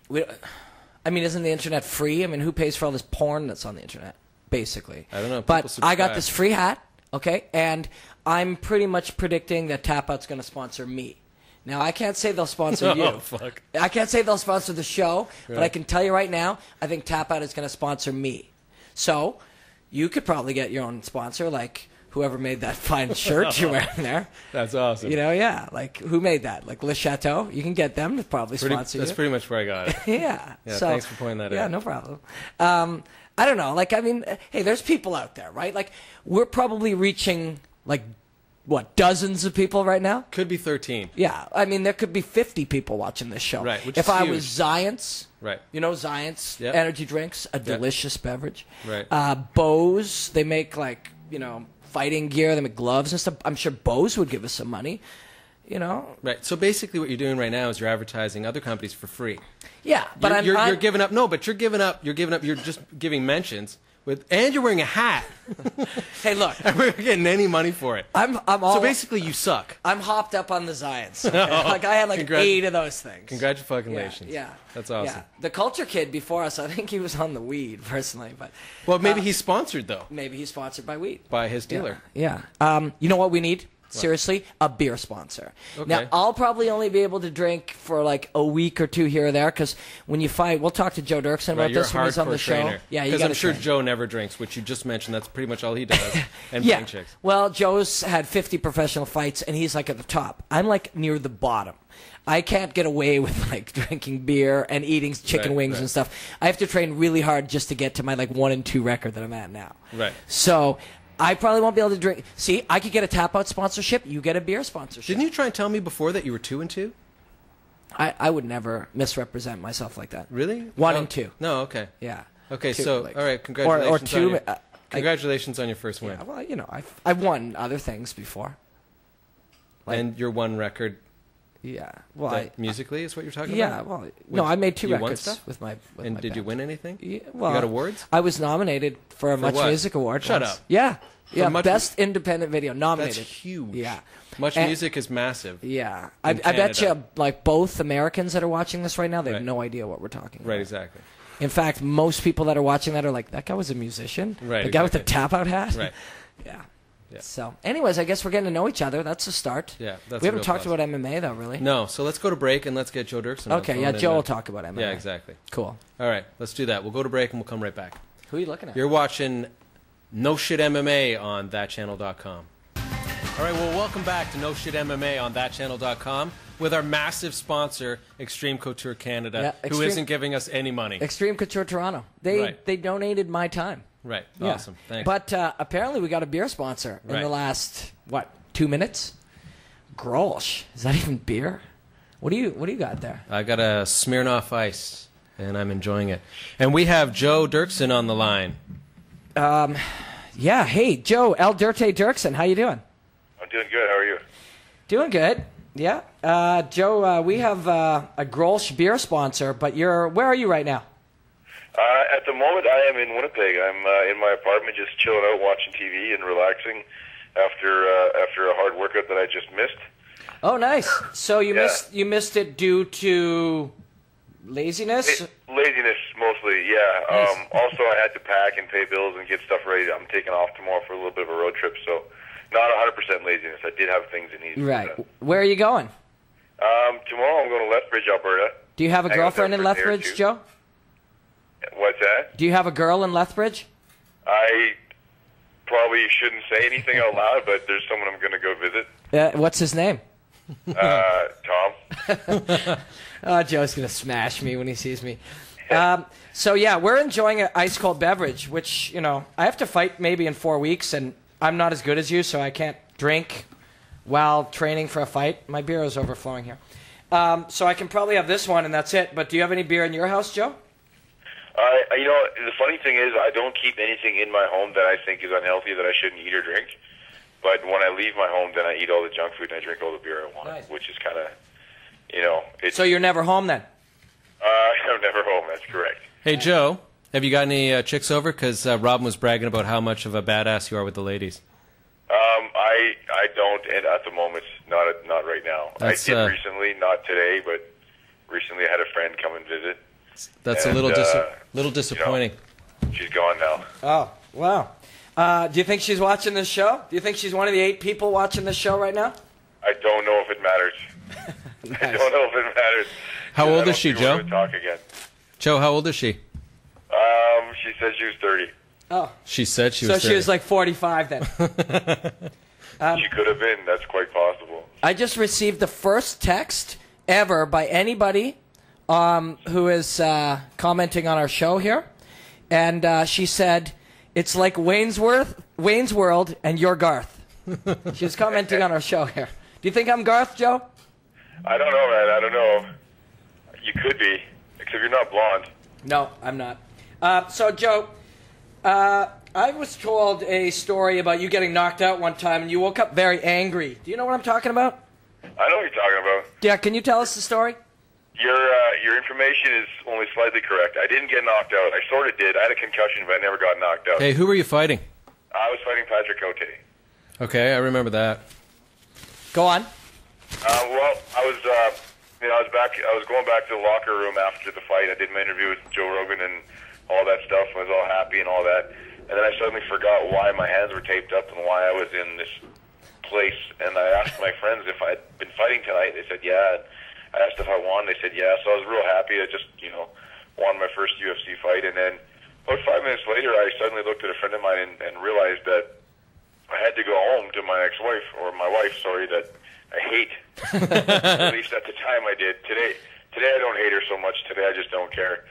I mean, isn't the internet free? I mean, who pays for all this porn that's on the internet, basically? I don't know. But I got this free hat, okay, and I'm pretty much predicting that Tap Out's going to sponsor me. Now, I can't say they'll sponsor you. Oh, fuck. I can't say they'll sponsor the show, right. but I can tell you right now, I think Tap Out is going to sponsor me. So, you could probably get your own sponsor, like whoever made that fine shirt you're wearing there. That's awesome. You know, yeah. Like, who made that? Like, Le Chateau? You can get them to probably sponsor you. That's pretty much where I got it. Yeah. Yeah, so, thanks for pointing that out. Yeah, no problem. I don't know. Like, I mean, hey, there's people out there, right? Like, we're probably reaching, like, what, dozens of people right now? Could be 13. Yeah. I mean, there could be 50 people watching this show. Right, which if is I huge. was Zions, right. You know Zions, Yep. energy drinks, a delicious beverage. Right. Bose, they make, like, you know, fighting gear, they make gloves and stuff. I'm sure Bose would give us some money, you know? Right. So basically what you're doing right now is you're advertising other companies for free. Yeah, but you're giving up. No, but you're giving up. You're just giving mentions and you're wearing a hat. Hey, look, and we're getting any money for it. So basically, you suck. I'm hopped up on the Zions. Okay? Like I had like 8 of those things. Congratulations. Yeah, that's awesome. Yeah. The Culture Kid before us, I think he was on the weed personally, but well, maybe he's sponsored though. Maybe he's sponsored by weed by his dealer. Yeah. You know what we need? Seriously, a beer sponsor. Okay. Now, I'll probably only be able to drink for like a week or 2 here or there because when you fight, we'll talk to Joe Doerksen about this when he's on the show. Yeah, because I'm sure Joe never drinks, which you just mentioned. That's pretty much all he does. And yeah. bang chicks. Well, Joe's had 50 professional fights, and he's like at the top. I'm like near the bottom. I can't get away with like drinking beer and eating chicken wings and stuff. I have to train really hard just to get to my like 1-2 record that I'm at now. Right. So I probably won't be able to drink. See, I could get a Tap Out sponsorship. You get a beer sponsorship. Didn't you try and tell me before that you were 2-2? I would never misrepresent myself like that. Really? 1 and 2. No, okay. Yeah. Okay, 2, so, like, all right, congratulations. Or 2. Congratulations on your first win. Yeah, well, you know, I've won other things before. Like, and your one record. Yeah. Well, musically is what you're talking about? Yeah, well, no, I made 2 records with my And did band. you win anything? Yeah, well, you got awards? I was nominated for a Much Music Award. Shut once. up. Yeah. Yeah, Best Independent Video, nominated. That's huge. Yeah. Much Music is massive. Yeah. I bet you, like, both Americans that are watching this right now, they have no idea what we're talking about. Right, exactly. In fact, most people that are watching that are like, that guy was a musician? Right, the guy with the tap-out hat? Right. Yeah. So, anyways, I guess we're getting to know each other. That's a start. Yeah, that's we haven't talked about MMA, though, really. No, so let's go to break and let's get Joe Doerksen on. Okay, yeah, Joe will talk about MMA. Yeah, exactly. Cool. All right, let's do that. We'll go to break and we'll come right back. Who are you looking at? You're watching No Shit MMA on thatchannel.com. All right, well, welcome back to No Shit MMA on thatchannel.com with our massive sponsor, Extreme Couture Canada, who isn't giving us any money. Extreme Couture Toronto. They donated my time. Right. Yeah. Awesome. Thanks. But apparently we got a beer sponsor in the last, 2 minutes? Grolsch. Is that even beer? What do you got there? I got a Smirnoff Ice, and I'm enjoying it. And we have Joe Doerksen on the line. Yeah. Hey, Joe, El Dirte Doerksen. How you doing? I'm doing good. How are you? Doing good. Yeah. Joe, we have a Grolsch beer sponsor, but where are you right now? At the moment, I am in Winnipeg. I'm in my apartment, just chilling out, watching TV and relaxing after a hard workout that I just missed. Oh, nice. So you missed it due to laziness? Laziness, mostly. Yeah. Nice. Also, I had to pack and pay bills and get stuff ready. I'm taking off tomorrow for a little bit of a road trip, so not 100% laziness. I did have things that needed. Right. Where are you going? Tomorrow, I'm going to Lethbridge, Alberta. Do you have a girlfriend in Lethbridge, Joe? What's that? Do you have a girl in Lethbridge? I probably shouldn't say anything out loud, but there's someone I'm going to go visit. What's his name? Tom. Joe's going to smash me when he sees me. So, yeah, we're enjoying an ice-cold beverage, which, you know, I have to fight maybe in 4 weeks, and I'm not as good as you, so I can't drink while training for a fight. My beer is overflowing here. So I can probably have this one, and that's it. But do you have any beer in your house, Joe? You know, the funny thing is I don't keep anything in my home that I think is unhealthy that I shouldn't eat or drink. But when I leave my home, then I eat all the junk food and I drink all the beer I want, which is kind of, you know. So you're never home then? I'm never home, that's correct. Hey, Joe, have you got any chicks over? Because Robin was bragging about how much of a badass you are with the ladies. I don't, and at the moment, not right now. I did recently, not today, but recently I had a friend come and visit. That's and, a little disappointing. She's gone now. Oh, wow. Do you think she's watching this show? Do you think she's one of the 8 people watching this show right now? I don't know if it matters. Nice. I don't know if it matters. How old is she, Joe? Talk again. Joe, how old is she? She said she was 30. Oh. She said she was 30. So she was like 45 then. She could have been. That's quite possible. I just received the first text ever by anybody who is commenting on our show here. And she said, it's like Wayne's World, and you're Garth. She was commenting on our show here. Do you think I'm Garth, Joe? I don't know, man. I don't know. You could be, except you're not blonde. No, I'm not. So, Joe, I was told a story about you getting knocked out one time, and you woke up very angry. Do you know what I'm talking about? I know what you're talking about. Yeah, can you tell us the story? Your information is only slightly correct. I didn't get knocked out. I sort of did. I had a concussion, but I never got knocked out. Hey, who were you fighting? I was fighting Patrick Cote. Okay, I remember that. Go on. Well, I was going back to the locker room after the fight. I did my interview with Joe Rogan and all that stuff. I was all happy and all that. And then I suddenly forgot why my hands were taped up and why I was in this place. And I asked my friends if I'd been fighting tonight. They said, yeah. I asked if I won. They said, yeah. So I was real happy. I just, won my first UFC fight. And then about 5 minutes later, I suddenly looked at a friend of mine and realized that I had to go home to my ex-wife, or my wife, sorry, that I hate. At least at the time I did. Today I don't hate her so much. Today I just don't care.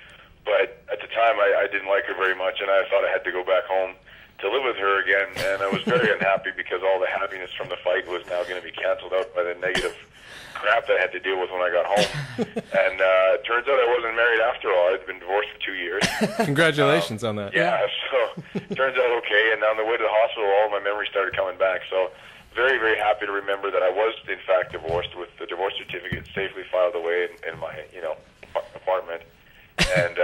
But at the time I didn't like her very much, and I thought I had to go back home to live with her again. And I was very unhappy because all the happiness from the fight was now going to be canceled out by the negative crap that I had to deal with when I got home. And it turns out I wasn't married after all. I'd been divorced for 2 years. Congratulations on that. Yeah, so it turns out okay. And on the way to the hospital, all my memories started coming back. So very, very happy to remember that I was, in fact, divorced with the divorce certificate safely filed away in my, apartment. And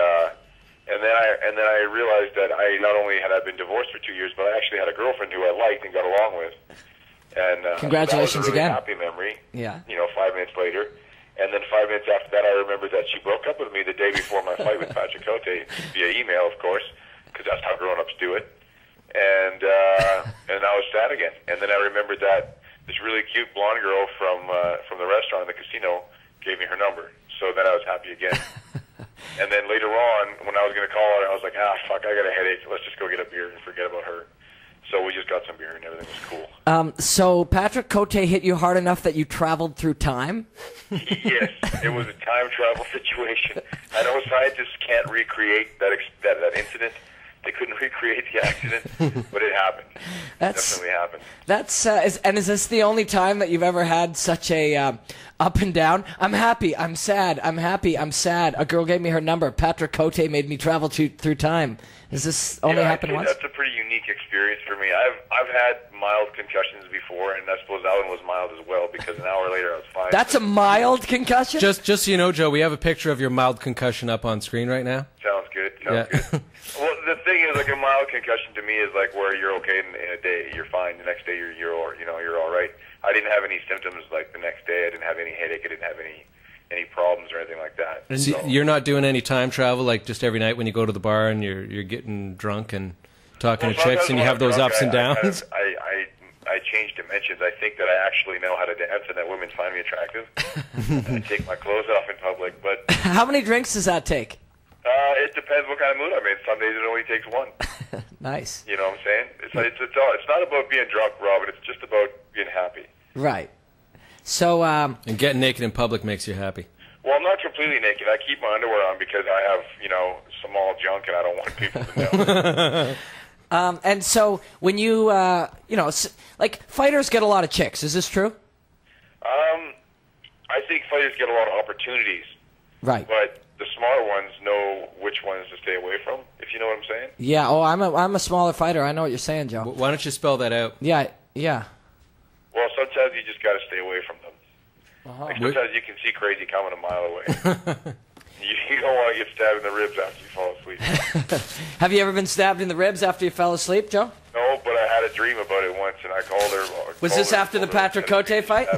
then I realized that I not only had I been divorced for 2 years, but I actually had a girlfriend who I liked and got along with. And congratulations that was a really again. happy memory. Yeah. 5 minutes later. And then 5 minutes after that, I remembered that she broke up with me the day before my fight with Patrick Cote, via email, of course, because that's how grown-ups do it. And I was sad again. And then I remembered that this really cute blonde girl from the restaurant in the casino gave me her number. So then I was happy again. And then later on, when I was going to call her, I was like, fuck, I got a headache. Let's just go get a beer and forget about her. So we just got some beer and everything was cool. So Patrick Cote hit you hard enough that you traveled through time? Yes, it was a time travel situation. I know scientists can't recreate that incident. They couldn't recreate the accident, but it happened. It definitely happened. Is this the only time that you've ever had such a up and down? I'm happy, I'm sad, I'm happy, I'm sad. A girl gave me her number. Patrick Cote made me travel through time. Has this only happened once? That's a pretty unique experience for me. I've had mild concussions before, and I suppose that one was mild as well, because an hour later I was fine. That's a mild concussion? Just so you know, Joe, we have a picture of your mild concussion up on screen right now. Sounds good. Sounds good. Well, the thing is, like, a mild concussion to me is like where you're okay in a day, you're fine. The next day you're all right. I didn't have any symptoms like the next day. I didn't have any headache. I didn't have any problems or anything like that. And so, you're not doing any time travel, like just every night when you go to the bar and you're getting drunk and talking to chicks and you have those ups and downs? I change dimensions. I think that I actually know how to dance and that women find me attractive. I take my clothes off in public. But how many drinks does that take? It depends what kind of mood I'm in. Some days it only takes one. Nice. You know what I'm saying? It's not about being drunk, Robin. It's just about being happy. Right. So and getting naked in public makes you happy. Well, I'm not completely naked. I keep my underwear on because I have, small junk and I don't want people to know. And so when you, like fighters get a lot of chicks. Is this true? I think fighters get a lot of opportunities. Right. But the smaller ones know which ones to stay away from, if you know what I'm saying. Yeah. Oh, I'm a smaller fighter. I know what you're saying, Joe. Why don't you spell that out? Yeah. Well, sometimes you just got to stay away from them. Uh-huh. Like sometimes you can see crazy coming a mile away. You don't want to get stabbed in the ribs after you fall asleep. Have you ever been stabbed in the ribs after you fell asleep, Joe? No, but I had a dream about it once, and I called her. Was this after the Patrick Cote fight?